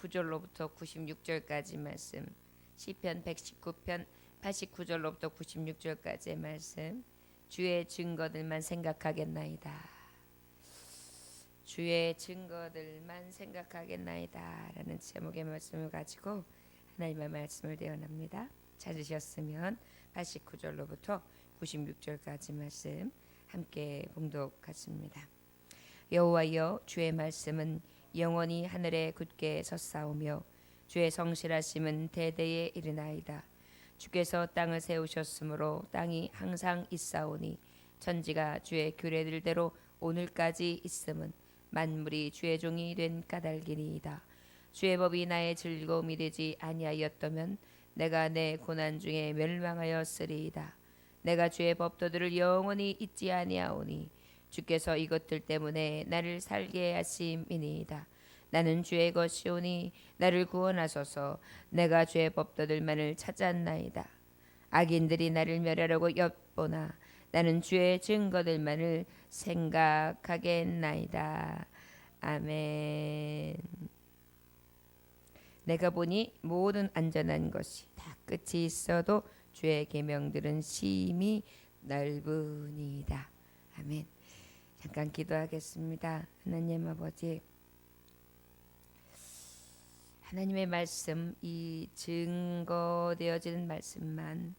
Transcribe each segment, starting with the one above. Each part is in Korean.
89절로부터 96절까지 말씀, 시편 119편 89절로부터 96절까지의 말씀, 주의 증거들만 생각하겠나이다. 주의 증거들만 생각하겠나이다 라는 제목의 말씀을 가지고 하나님의 말씀을 대언합니다. 찾으셨으면 89절로부터 96절까지 말씀 함께 봉독하십니다. 여호와여, 주의 말씀은 영원히 하늘에 굳게 섰사오며 주의 성실하심은 대대에 이르나이다. 주께서 땅을 세우셨으므로 땅이 항상 있사오니 천지가 주의 규례들대로 오늘까지 있음은 만물이 주의 종이 된 까닭이니이다. 주의 법이 나의 즐거움이 되지 아니하였다면 내가 내 고난 중에 멸망하였으리이다. 내가 주의 법도들을 영원히 잊지 아니하오니 주께서 이것들 때문에 나를 살게 하심이니이다. 나는 주의 것이오니 나를 구원하소서. 내가 주의 법도들만을 찾았나이다. 악인들이 나를 멸하려고 엿보나 나는 주의 증거들만을 생각하겠나이다. 아멘. 내가 보니 모든 안전한 것이 다 끝이 있어도 주의 계명들은 심히 넓으니이다. 아멘. 잠깐 기도하겠습니다. 하나님 아버지, 하나님의 말씀, 이 증거되어지는 말씀만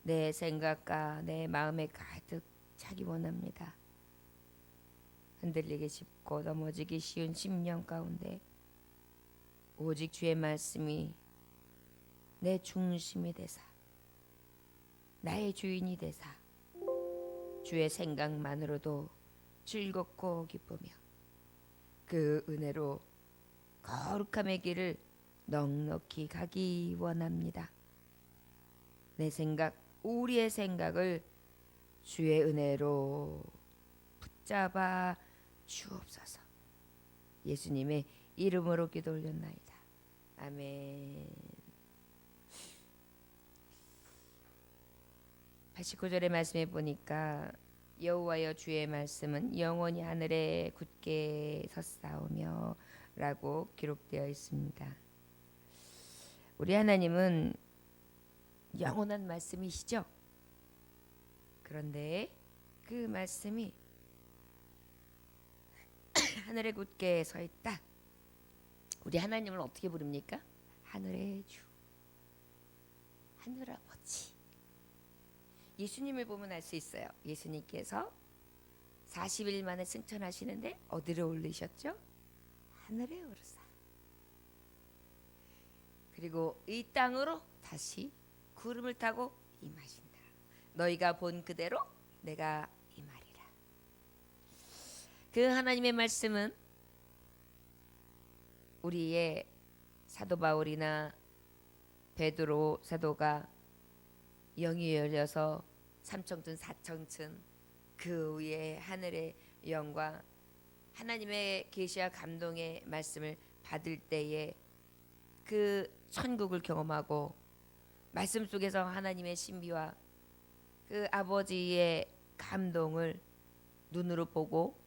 내 생각과 내 마음에 가득 차기 원합니다. 흔들리기 쉽고 넘어지기 쉬운 심령 가운데 오직 주의 말씀이 내 중심이 되사 나의 주인이 되사 주의 생각만으로도 즐겁고 기쁘며 그 은혜로 거룩함의 길을 넉넉히 가기 원합니다. 내 생각, 우리의 생각을 주의 은혜로 붙잡아 주옵소서. 예수님의 이름으로 기도 올렸나이다. 아멘. 89절의 말씀에 보니까 여호와여, 주의 말씀은 영원히 하늘에 굳게 섰사오며 라고 기록되어 있습니다. 우리 하나님은 영원한 말씀이시죠. 그런데 그 말씀이 하늘에 굳게 서 있다. 우리 하나님을 어떻게 부릅니까? 하늘의 주, 하늘 아버지. 예수님을 보면 알 수 있어요. 예수님께서 40일 만에 승천하시는데 어디로 올리셨죠? 하늘에 오르사. 그리고 이 땅으로 다시 구름을 타고 임하신다. 너희가 본 그대로 내가 임하리라. 그 하나님의 말씀은 우리의 사도 바울이나 베드로 사도가 영이 열려서 삼청춘 사청춘 그 위에 하늘의 영과 하나님의 계시와 감동의 말씀을 받을 때에 그 천국을 경험하고 말씀 속에서 하나님의 신비와 그 아버지의 감동을 눈으로 보고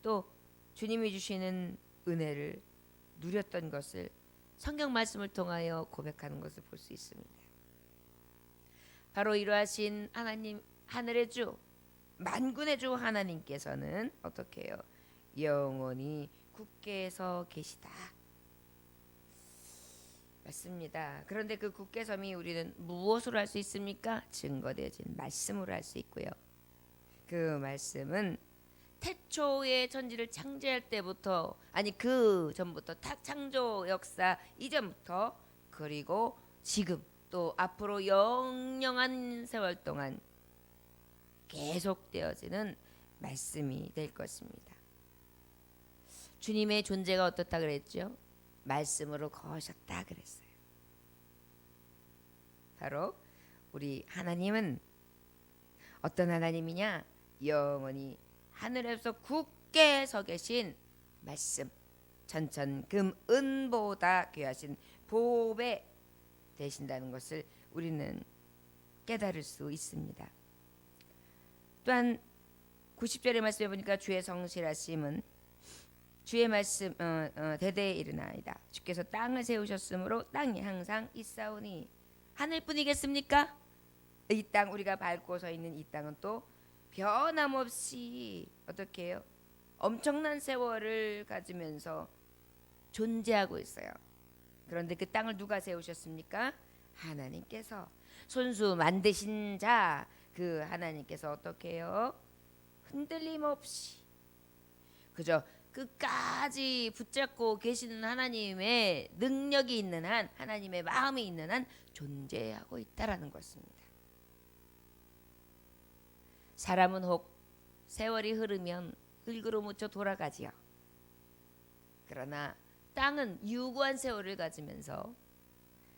또 주님이 주시는 은혜를 누렸던 것을 성경 말씀을 통하여 고백하는 것을 볼 수 있습니다. 바로 이러하신 하나님, 하늘의 주, 만군의 주 하나님께서는 어떻게 해요? 영원히 굳게 서 계시다. 맞습니다. 그런데 그 굳게 섬이 우리는 무엇으로 할 수 있습니까? 증거되어진 말씀으로 할 수 있고요. 그 말씀은 태초의 천지를 창조할 때부터, 아니 그 전부터, 창조 역사 이전부터, 그리고 지금 또 앞으로 영영한 세월 동안 계속되어지는 말씀이 될 것입니다. 주님의 존재가 어떻다 그랬죠? 말씀으로 거하셨다 그랬어요. 바로 우리 하나님은 어떤 하나님이냐? 영원히 하늘에서 굳게 서 계신 말씀, 천천금은보다 귀하신 보배 되신다는 것을 우리는 깨달을 수 있습니다. 또한 90절의 말씀에 보니까 주의 성실하심은 주의 말씀 대대에 이르나이다. 주께서 땅을 세우셨으므로 땅이 항상 있사오니 하늘뿐이겠습니까? 이 땅 우리가 밟고 서 있는 이 땅은 또 변함없이 어떻게 해요? 엄청난 세월을 가지면서 존재하고 있어요. 그런데 그 땅을 누가 세우셨습니까? 하나님께서. 손수 만드신 자 그 하나님께서 어떻게 해요? 흔들림 없이 그저 끝까지 붙잡고 계시는 하나님의 능력이 있는 한, 하나님의 마음이 있는 한 존재하고 있다라는 것입니다. 사람은 혹 세월이 흐르면 흙으로 묻혀 돌아가지요. 그러나 땅은 유구한 세월을 가지면서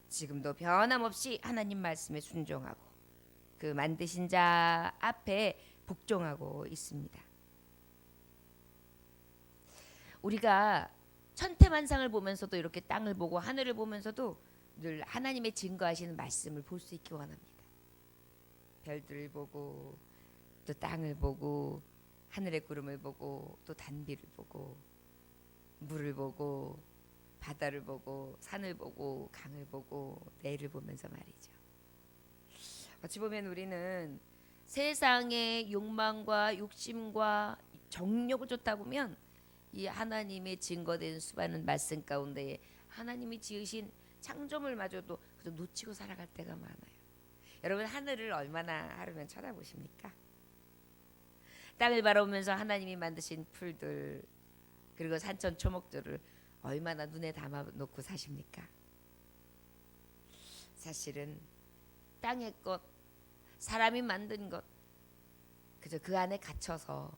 지금도 변함없이 하나님 말씀에 순종하고 그 만드신 자 앞에 복종하고 있습니다. 우리가 천태만상을 보면서도 이렇게 땅을 보고 하늘을 보면서도 늘 하나님의 증거하시는 말씀을 볼 수 있기 원합니다. 별들을 보고 또 땅을 보고 하늘의 구름을 보고 또 단비를 보고 물을 보고 바다를 보고 산을 보고 강을 보고 내일을 보면서 말이죠. 어찌 보면 우리는 세상의 욕망과 욕심과 정욕을 쫓다 보면 이 하나님의 증거된 수많은 말씀 가운데에 하나님이 지으신 창조물마저도 그저 놓치고 살아갈 때가 많아요. 여러분 하늘을 얼마나 하루면 쳐다보십니까? 땅을 바라보면서 하나님이 만드신 풀들 그리고 산천 초목들을 얼마나 눈에 담아 놓고 사십니까? 사실은 땅의 것, 사람이 만든 것 그저 그 안에 갇혀서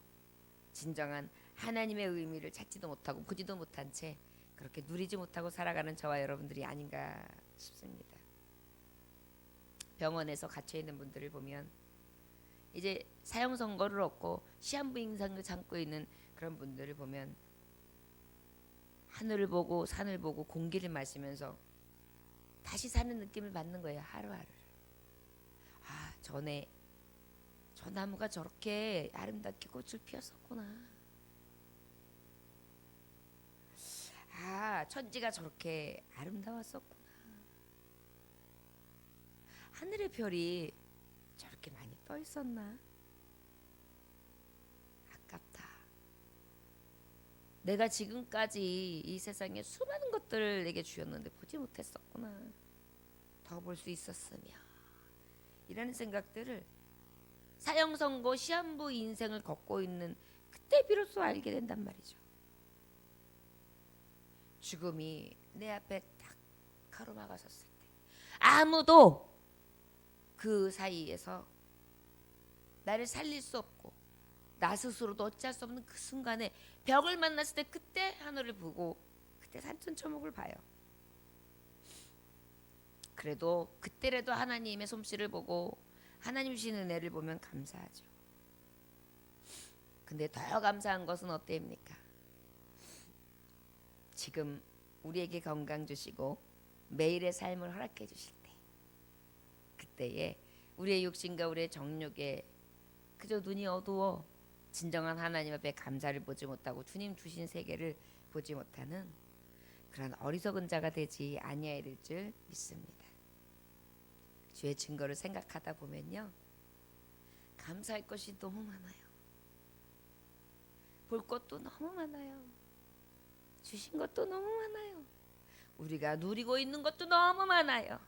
진정한 하나님의 의미를 찾지도 못하고 보지도 못한 채 그렇게 누리지 못하고 살아가는 저와 여러분들이 아닌가 싶습니다. 병원에서 갇혀 있는 분들을 보면 이제 사형 선고를 얻고 시한부 인상을 참고 있는 그런 분들을 보면 하늘을 보고 산을 보고 공기를 마시면서 다시 사는 느낌을 받는 거예요. 하루하루를. 아, 전에 저 나무가 저렇게 아름답게 꽃을 피웠었구나. 아, 천지가 저렇게 아름다웠었구나. 하늘의 별이 저렇게 많이 떠 있었나? 아깝다. 내가 지금까지 이 세상에 수많은 것들을 내게 주었는데 보지 못했었구나. 더 볼 수 있었으면. 이라는 생각들을 사형 선고 시한부 인생을 걷고 있는 그때 비로소 알게 된단 말이죠. 죽음이 내 앞에 딱 가로막아섰을 때 아무도 그 사이에서 나를 살릴 수 없고 나 스스로도 어찌할 수 없는 그 순간에 벽을 만났을 때 그때 하늘을 보고 그때 산천초목을 봐요. 그래도 그때라도 하나님의 솜씨를 보고 하나님 주신 은혜를 보면 감사하죠. 근데 더 감사한 것은 어때입니까? 지금 우리에게 건강 주시고 매일의 삶을 허락해 주실 때 그때에 우리의 육신과 우리의 정욕에 그저 눈이 어두워 진정한 하나님 앞에 감사를 보지 못하고 주님 주신 세계를 보지 못하는 그런 어리석은 자가 되지 아니하야 될 줄 믿습니다. 주의 증거를 생각하다 보면요 감사할 것이 너무 많아요. 볼 것도 너무 많아요. 주신 것도 너무 많아요. 우리가 누리고 있는 것도 너무 많아요.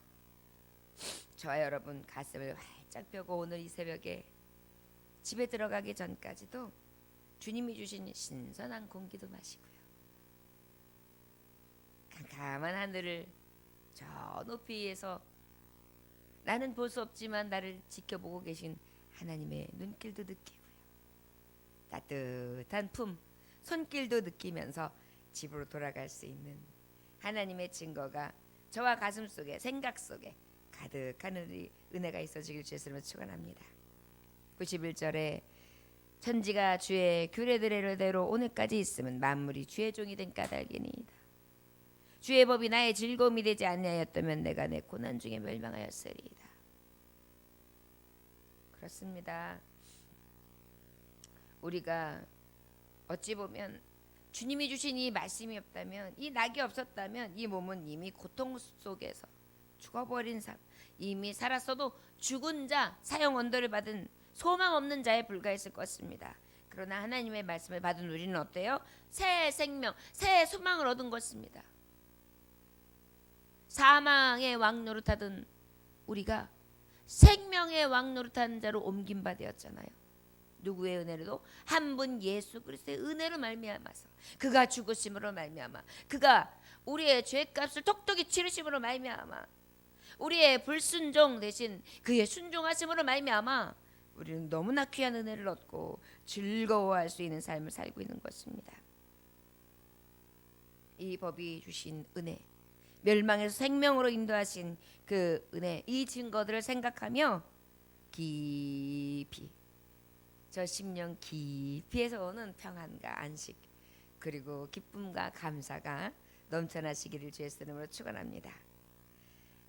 저와 여러분 가슴을 활짝 펴고 오늘 이 새벽에 집에 들어가기 전까지도 주님이 주신 신선한 공기도 마시고요. 캄캄한 하늘을 저 높이에서 나는 볼 수 없지만 나를 지켜보고 계신 하나님의 눈길도 느끼고요. 따뜻한 품, 손길도 느끼면서 집으로 돌아갈 수 있는 하나님의 증거가 저와 가슴 속에 생각 속에 가득한 은혜가 있어지길 주님으로 축원합니다. 91절에 천지가 주의 규례대로 오늘까지 있음은 만물이 주의 종이 된 까닭이니이다. 주의 법이 나의 즐거움이 되지 아니하였다면 내가 내 고난 중에 멸망하였으리이다. 그렇습니다. 우리가 어찌 보면 주님이 주신 이 말씀이 없다면, 이 낙이 없었다면 이 몸은 이미 고통 속에서 죽어버린 삶, 이미 살았어도 죽은 자, 사형 언도를 받은 소망 없는 자에 불과했을 것입니다. 그러나 하나님의 말씀을 받은 우리는 어때요? 새 생명, 새 소망을 얻은 것입니다. 사망의 왕 노릇하던 우리가 생명의 왕 노릇하는 자로 옮긴 바 되었잖아요. 누구의 은혜로도? 한 분 예수 그리스도의 은혜로 말미암아서, 그가 죽으심으로 말미암아, 그가 우리의 죄값을 톡톡히 치르심으로 말미암아, 우리의 불순종 대신 그의 순종하심으로 말미암아 우리는 너무나 귀한 은혜를 얻고 즐거워할 수 있는 삶을 살고 있는 것입니다. 이 법이 주신 은혜, 멸망에서 생명으로 인도하신 그 은혜, 이 증거들을 생각하며 깊이, 저 심령 깊이에서 오는 평안과 안식, 그리고 기쁨과 감사가 넘쳐나시기를 주의 이름으로 축원합니다.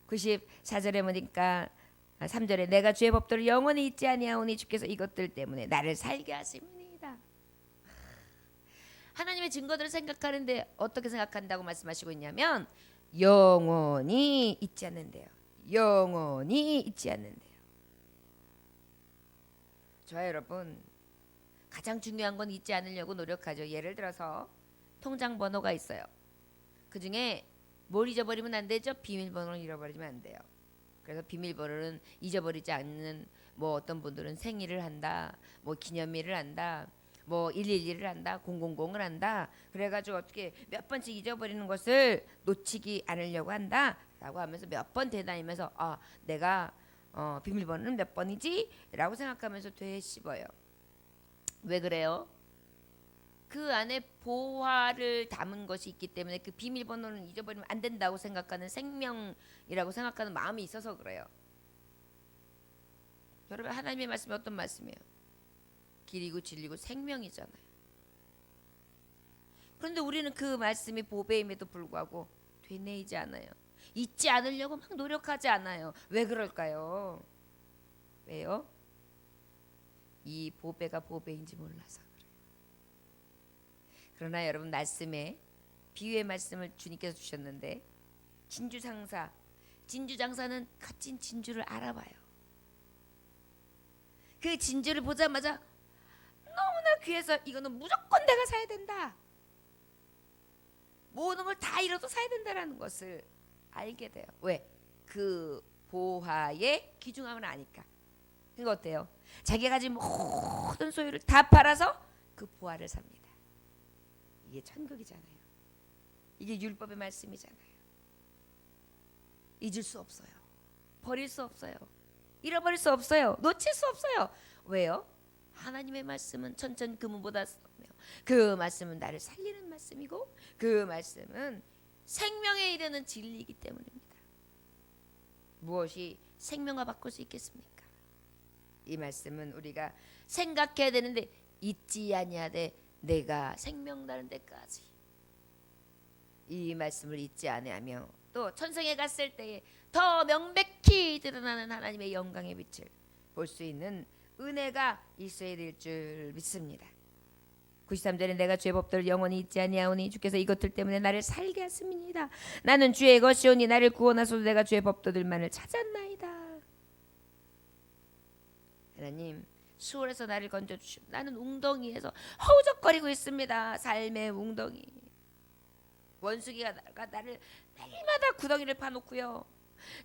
94절에 보니까 3절에 내가 주의 법도를 영원히 잊지 아니하오니 주께서 이것들 때문에 나를 살게 하십니다. 하나님의 증거들을 생각하는데 어떻게 생각한다고 말씀하시고 있냐면 영원히 잊지 않는데요. 영원히 잊지 않는데요. 저와 여러분, 가장 중요한 건 잊지 않으려고 노력하죠. 예를 들어서 통장 번호가 있어요. 그 중에 뭘 잊어버리면 안 되죠? 비밀번호를 잃어버리면 안 돼요. 그래서 비밀번호는 잊어버리지 않는, 뭐 어떤 분들은 생일을 한다, 뭐 기념일을 한다, 뭐 111을 한다, 000을 한다. 그래가지고 어떻게 몇 번씩 잊어버리는 것을 놓치지 않으려고 한다라고 하면서 몇 번 되다니면서 내가 비밀번호는 몇 번이지? 라고 생각하면서 되씹어요. 왜 그래요? 그 안에 보화를 담은 것이 있기 때문에 그 비밀번호는 잊어버리면 안 된다고 생각하는, 생명이라고 생각하는 마음이 있어서 그래요. 여러분, 하나님의 말씀이 어떤 말씀이에요? 길이고 진리고 생명이잖아요. 그런데 우리는 그 말씀이 보배임에도 불구하고 되뇌이지 않아요. 잊지 않으려고 막 노력하지 않아요. 왜 그럴까요? 왜요? 이 보배가 보배인지 몰라서 그래요. 그러나 여러분, 말씀에 비유의 말씀을 주님께서 주셨는데, 진주장사는 값진 진주를 알아봐요. 그 진주를 보자마자 너무나 귀해서 이거는 무조건 내가 사야 된다, 모든 걸 다 잃어도 사야 된다라는 것을 알게 돼요. 왜? 그 보화의 귀중함을 아니까. 그거 어때요? 자기가 가진 모든 소유를 다 팔아서 그 보화를 삽니다. 이게 천국이잖아요. 이게 율법의 말씀이잖아요. 잊을 수 없어요. 버릴 수 없어요. 잃어버릴 수 없어요. 놓칠 수 없어요. 왜요? 하나님의 말씀은 천천금보다 썩네요. 그 말씀은 나를 살리는 말씀이고, 그 말씀은 생명에 이르는 진리이기 때문입니다. 무엇이 생명과 바꿀 수 있겠습니까? 이 말씀은 우리가 생각해야 되는데 잊지 아니하되 내가 생명 나는 데까지, 이 말씀을 잊지 아니하며 또 천성에 갔을 때에 더 명백히 드러나는 하나님의 영광의 빛을 볼 수 있는 은혜가 있어야 될 줄 믿습니다. 93절에 내가 주의 법도를 영원히 잊지 아니하오니 주께서 이것들 때문에 나를 살게 하십니다. 나는 주의 것이오니 나를 구원하소서 내가 주의 법도들만을 찾았나이다. 하나님, 수월에서 나를 건져주시오. 나는 웅덩이에서 허우적거리고 있습니다. 삶의 웅덩이. 원수기가 나를 날마다 구덩이를 파놓고요.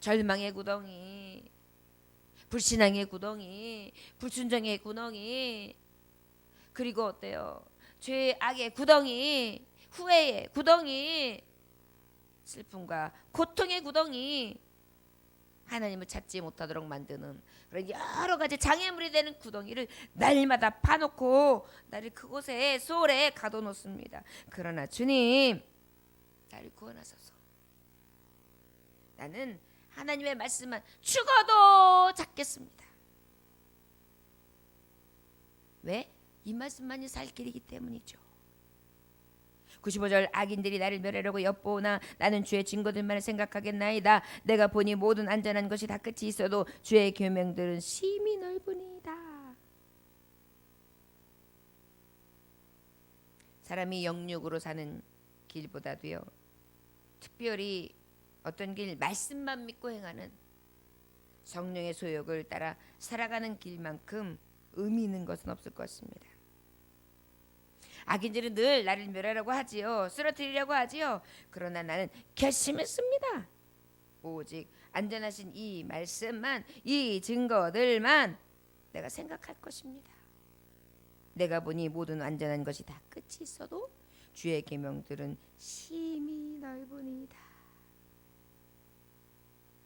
절망의 구덩이, 불신앙의 구덩이, 불순종의 구덩이, 그리고 어때요? 죄의 악의 구덩이, 후회의 구덩이, 슬픔과 고통의 구덩이, 하나님을 찾지 못하도록 만드는 그런 여러 가지 장애물이 되는 구덩이를 날마다 파놓고 나를 그곳에 소홀에 가둬놓습니다. 그러나 주님, 나를 구원하소서. 나는 하나님의 말씀만 죽어도 찾겠습니다. 왜? 이 말씀만이 살 길이기 때문이죠. 95절 악인들이 나를 멸하려고 엿보오나 나는 주의 증거들만을 생각하겠나이다. 내가 보니 모든 안전한 것이 다 끝이 있어도 주의 계명들은 심히 넓으니이다. 사람이 영육으로 사는 길보다도요, 특별히 어떤 길, 말씀만 믿고 행하는 성령의 소욕을 따라 살아가는 길만큼 의미 있는 것은 없을 것입니다. 악인들은 늘 나를 멸하려고 하지요. 쓰러뜨리려고 하지요. 그러나 나는 결심했습니다. 오직 안전하신 이 말씀만, 이 증거들만 내가 생각할 것입니다. 내가 보니 모든 안전한 것이 다 끝이 있어도 주의 계명들은 심히 넓으니이다.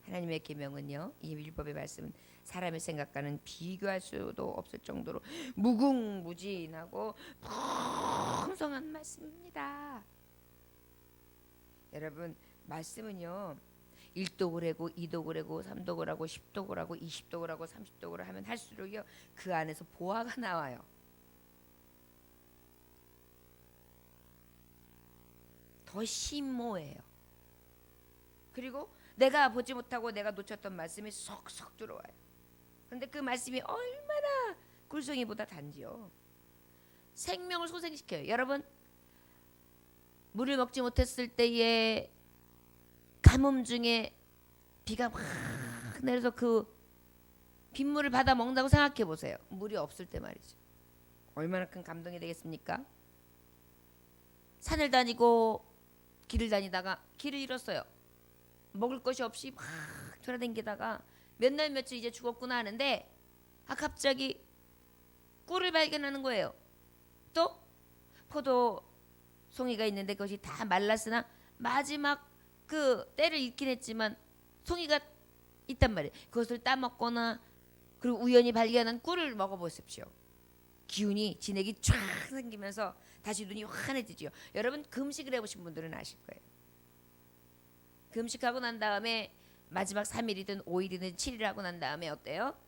하나님의 계명은요, 이 율법의 말씀은 사람의 생각과는 비교할 수도 없을 정도로 무궁무진하고 풍성한 말씀입니다. 여러분, 말씀은요, 1독을 하고 2독을 하고 3독을 하고 10독을 하고 20독을 하고 30독을 하면 할수록요, 그 안에서 보화가 나와요. 더 심오해요. 그리고 내가 보지 못하고 내가 놓쳤던 말씀이 쏙쏙 들어와요. 그런데 그 말씀이 얼마나 굴성이보다 단지요. 생명을 소생시켜요. 여러분, 물을 먹지 못했을 때에 가뭄 중에 비가 확 내려서 그 빗물을 받아 먹는다고 생각해 보세요. 물이 없을 때 말이죠. 얼마나 큰 감동이 되겠습니까? 산을 다니고 길을 다니다가 길을 잃었어요. 먹을 것이 없이 막 돌아다니다가 몇 날 며칠 이제 죽었구나 하는데 갑자기 꿀을 발견하는 거예요. 또 포도송이가 있는데 그것이 다 말랐으나 마지막 그 때를 잃긴 했지만 송이가 있단 말이에요. 그것을 따먹거나 그리고 우연히 발견한 꿀을 먹어보십시오. 기운이 진액이 쫙 생기면서 다시 눈이 환해지죠. 여러분, 금식을 해보신 분들은 아실 거예요. 금식하고 난 다음에 마지막 3일이든 5일이든 7일 하고 난 다음에 어때요?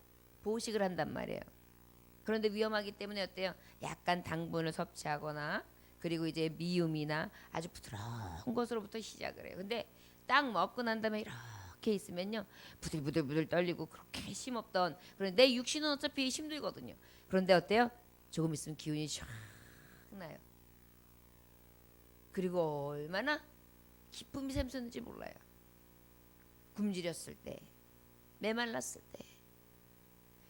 보식을 한단 말이에요. 그런데 위험하기 때문에 어때요? 약간 당분을 섭취하거나 그리고 이제 미음이나 아주 부드러운 것으로부터 시작을 해요. 근데 딱 먹고 난 다음에 이렇게 있으면요, 부들부들 떨리고 그렇게 힘없던, 그런데 내 육신은 어차피 힘들거든요. 그런데 어때요? 조금 있으면 기운이 쫙 나요. 그리고 얼마나 기쁨이 샘솟는지 몰라요. 굶주렸을 때, 메말랐을 때,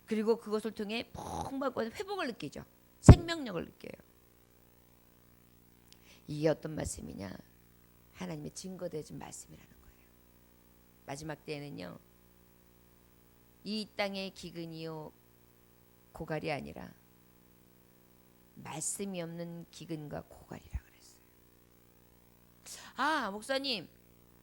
그리고 그것을 통해 풍부한 회복을 느끼죠. 생명력을 느껴요. 이게 어떤 말씀이냐? 하나님의 증거되어진 말씀이라는 거예요. 마지막 때에는요, 이 땅의 기근이요 고갈이 아니라 말씀이 없는 기근과 고갈이라 그랬어요. 목사님,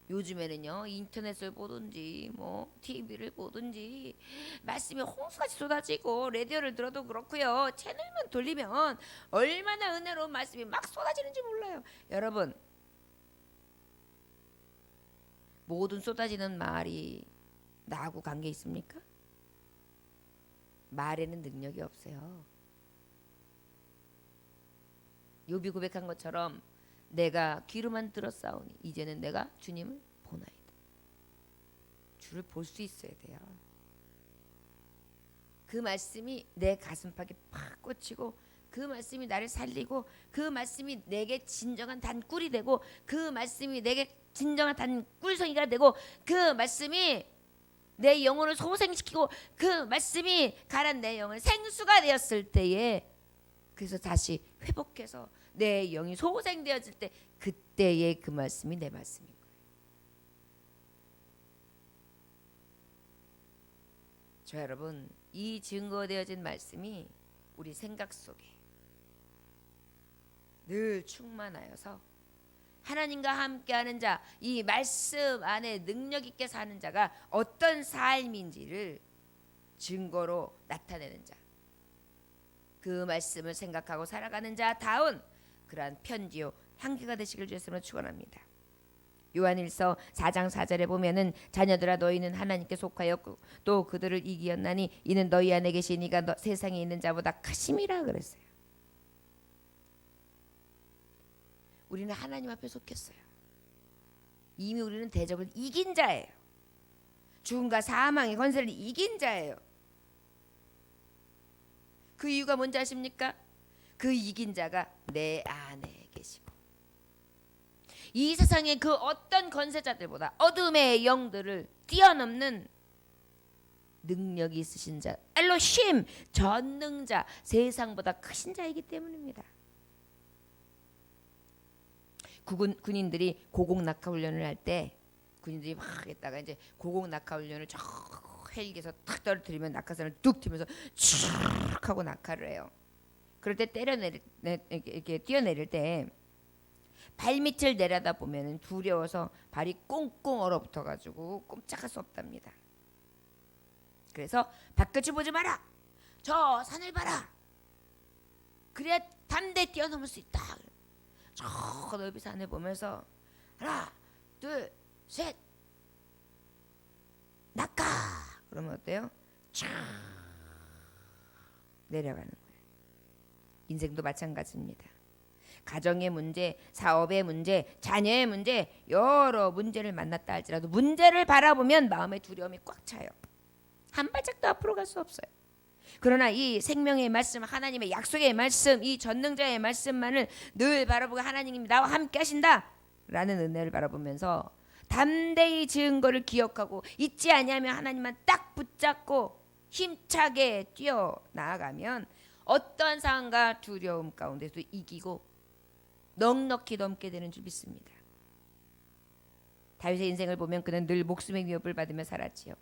요즘에는요, 인터넷을 보든지 뭐 TV를 보든지 말씀이 홍수같이 쏟아지고 라디오를 들어도 그렇고요, 채널만 돌리면 얼마나 은혜로운 말씀이 막 쏟아지는지 몰라요. 여러분, 모든 쏟아지는 말이 나하고 관계 있습니까? 말에는 능력이 없어요. 욥이 고백한 것처럼 내가 귀로만 들었사오니 이제는 내가 주님을 보나이다. 주를 볼 수 있어야 돼요. 그 말씀이 내 가슴팍에 팍 꽂히고 그 말씀이 나를 살리고 그 말씀이 내게 진정한 단꿀이 되고 그 말씀이 내게 진정한 단꿀성이가 되고 그 말씀이 내 영혼을 소생시키고 그 말씀이 가란 내 영을 생수가 되었을 때에, 그래서 다시 회복해서 내 영이 소생되어질 때, 그때의 그 말씀이 내 말씀인 거예요. 저 여러분, 이 증거되어진 말씀이 우리 생각 속에 늘 충만하여서 하나님과 함께하는 자, 이 말씀 안에 능력 있게 사는 자가 어떤 삶인지를 증거로 나타내는 자, 그 말씀을 생각하고 살아가는 자다운 그러한 편지요 향기가 되시길 주님으로 축원합니다. 요한일서 4장 4절에 보면은 자녀들아 너희는 하나님께 속하여 또 그들을 이기었나니 이는 너희 안에 계신 이가 세상에 있는 자보다 크심이라 그랬어요. 우리는 하나님 앞에 속했어요. 이미 우리는 대적을 이긴 자예요. 죽음과 사망의 권세를 이긴 자예요. 그 이유가 뭔지 아십니까? 그 이긴 자가 내 안에 이 세상의 그 어떤 권세자들보다 어둠의 영들을 뛰어넘는 능력이 있으신 자, 엘로힘, 전능자, 세상보다 크신 자이기 때문입니다. 군인들이 고공 낙하 훈련을 할 때 군인들이 막 했다가 이제 고공 낙하 훈련을 저 헬기에서 탁 떨어뜨리면 낙하산을 뚝 튀면서 쭉 하고 낙하를 해요. 그럴 때 이렇게 뛰어내릴 때 발밑을 내려다 보면 두려워서 발이 꽁꽁 얼어붙어 가지고 꼼짝할 수 없답니다. 그래서 밖을 보지 마라. 저 산을 봐라. 그래야 담대히 뛰어넘을 수 있다. 저 넓이 산을 보면서 하나, 둘, 셋, 낙하. 그러면 어때요? 쫙 내려가는 거예요. 인생도 마찬가지입니다. 가정의 문제, 사업의 문제, 자녀의 문제, 여러 문제를 만났다 할지라도 문제를 바라보면 마음의 두려움이 꽉 차요. 한 발짝도 앞으로 갈 수 없어요. 그러나 이 생명의 말씀, 하나님의 약속의 말씀, 이 전능자의 말씀만을 늘 바라보고 하나님이 나와 함께 하신다 라는 은혜를 바라보면서 담대히 지은 것을 기억하고 잊지 아니하면 하나님만 딱 붙잡고 힘차게 뛰어나아가면 어떠한 상황과 두려움 가운데도 이기고 넉넉히 넘게 되는 줄 믿습니다. 다윗의 인생을 보면 그는 늘 목숨의 위협을 받으며 살았지요.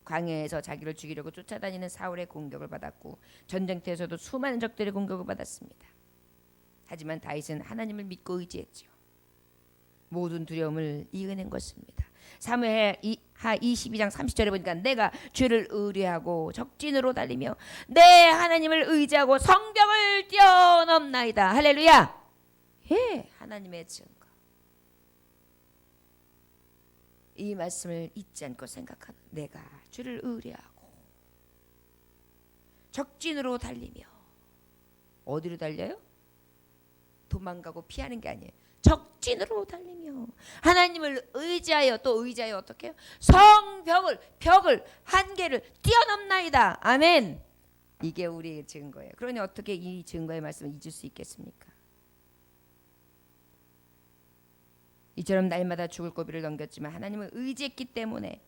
광야에서 자기를 죽이려고 쫓아다니는 사울의 공격을 받았고 전쟁터에서도 수많은 적들의 공격을 받았습니다. 하지만 다윗은 하나님을 믿고 의지했지요. 모든 두려움을 이겨낸 것입니다. 사무엘하 22장 30절에 보니까 내가 주를 의뢰하고 적진으로 달리며 내 하나님을 의지하고 성벽을 뛰어넘나이다. 할렐루야. 예, 하나님의 증거. 이 말씀을 잊지 않고 생각하는 내가 주를 의뢰하고 적진으로 달리며 어디로 달려요? 도망가고 피하는 게 아니에요. 적진으로 달리며 하나님을 의지하여 또 의지하여 어떻게 해요? 벽을 한계를 뛰어넘나이다. 아멘. 이게 우리의 증거예요. 그러니 어떻게 이 증거의 말씀을 잊을 수 있겠습니까? 이처럼 날마다 죽을 고비를 넘겼지만 하나님을 의지했기 때문에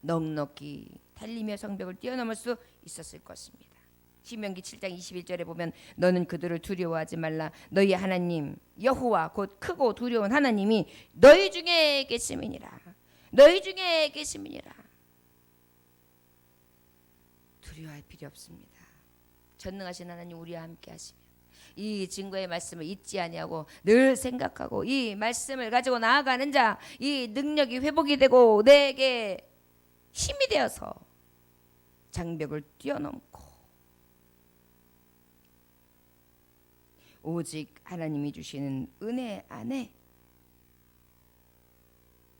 넉넉히 달리며 성벽을 뛰어넘을 수 있었을 것입니다. 신명기 7장 21절에 보면 너는 그들을 두려워하지 말라. 너희 하나님 여호와 곧 크고 두려운 하나님이 너희 중에 계심이니라. 너희 중에 계심이니라. 두려워할 필요 없습니다. 전능하신 하나님 우리와 함께 하시며 이 증거의 말씀을 잊지 아니하고 늘 생각하고 이 말씀을 가지고 나아가는 자, 이 능력이 회복이 되고 내게 힘이 되어서 장벽을 뛰어넘고 오직 하나님이 주시는 은혜 안에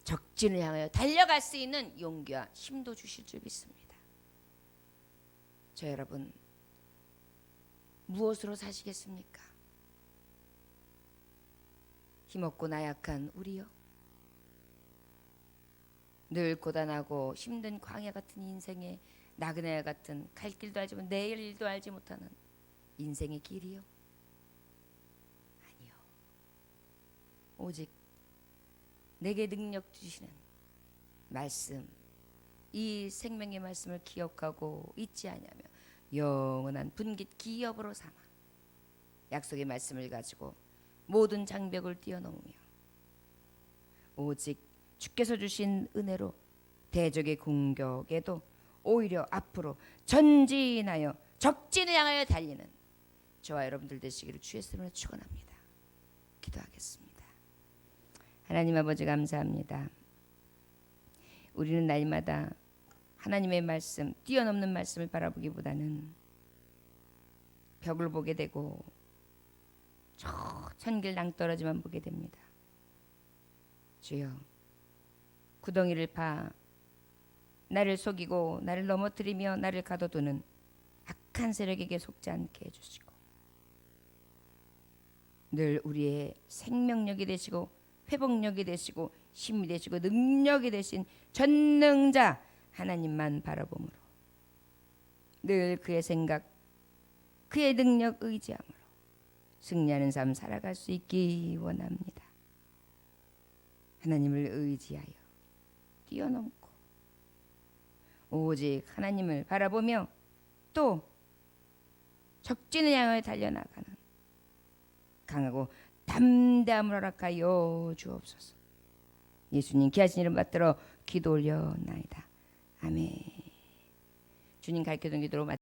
적진을 향하여 달려갈 수 있는 용기와 힘도 주실 줄 믿습니다. 저 여러분 무엇으로 사시겠습니까? 힘없고 나약한 우리요. 늘 고단하고 힘든 광야 같은 인생의 나그네 같은 갈 길도 알지 못하는 내일 일도 알지 못하는 인생의 길이요. 아니요. 오직 내게 능력 주시는 말씀, 이 생명의 말씀을 기억하고 잊지 아니하며 영원한 분깃 기업으로 삼아 약속의 말씀을 가지고 모든 장벽을 뛰어넘으며 오직 주께서 주신 은혜로 대적의 공격에도 오히려 앞으로 전진하여 적진을 향하여 달리는 저와 여러분들 되시기를 주의 이름으로 축원합니다. 기도하겠습니다. 하나님 아버지 감사합니다. 우리는 날마다 하나님의 말씀, 뛰어넘는 말씀을 바라보기보다는 벽을 보게 되고 저 천길 낭떠러지만 보게 됩니다. 주여, 구덩이를 파 나를 속이고 나를 넘어뜨리며 나를 가둬두는 악한 세력에게 속지 않게 해주시고 늘 우리의 생명력이 되시고 회복력이 되시고 힘이 되시고 능력이 되신 전능자 하나님만 바라봄으로 늘 그의 생각, 그의 능력 의지함으로 승리하는 삶 살아갈 수 있기 원합니다. 하나님을 의지하여 뛰어넘고 오직 하나님을 바라보며 또 적진을 향해 달려나가는 강하고 담대함을 허락하여 주옵소서. 예수님 귀하신 이름 받들어 기도 올려나이다. 아멘. 주님 가르쳐준 기도로